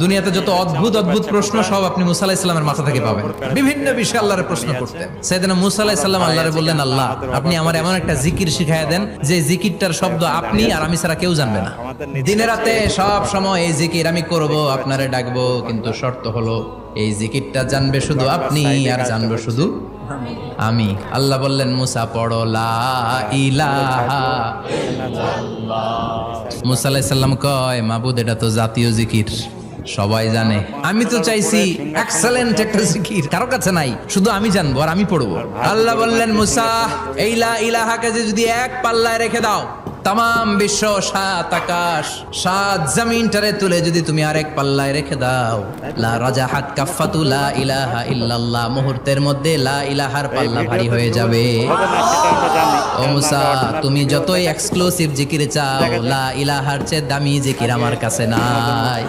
দুনিয়াতে যত অদ্ভুত অদ্ভুত প্রশ্ন সব আপনি মুসা আলাইহিস সালামের মাথা থেকে পাবেন। বিভিন্ন বিষয়ে আল্লাহর প্রশ্ন করতেন। সাইয়েদনা মুসা আলাইহিস সালাম আল্লাহরে বললেন, আল্লাহ আপনি আমার এমন একটা জিকির শিখাইয়া দেন যে জিকিরটার শব্দ আপনি আর আমি ছাড়া কেউ জানবে না। দিনে রাতে সব সময় এই জিকির আমি করব, আপনারে ডাকবো, কিন্তু শর্ত হলো এই জিকিরটা জানবে শুধু আপনি আর জানবে শুধু আমি। আল্লাহ বললেন, মুসা পড়ো লা ইলাহা ইল্লাল্লাহ। মুসা আলাইহিস সালাম কয়, মাবুদ এটা তো জাতীয় জিকির, সবাই জানে। আমি তো চাইছি এক্সেলেন্ট একটা জিকির, কারো কাছে নাই, শুধু আমি জানবো আর আমি পড়বো। আল্লাহ বললেন, মুসা এই লা ইলাহাকে যদি এক পাল্লায় রেখে দাও, তামাম বিশ্ব, সাত আকাশ, সাত জমিনটারে তুলে যদি তুমি আরেক পাল্লায় রেখে দাও, লা রাজাহাত কাফাতু লা ইলাহা ইল্লাল্লাহ, মুহূর্তের মধ্যে লা ইলাহার পাল্লা ভারী হয়ে যাবে। ও মুসা, তুমি যতই এক্সক্লুসিভ জিকির চাও, লা ইলাহার চেয়ে দামি জিকির আমার কাছে নাই।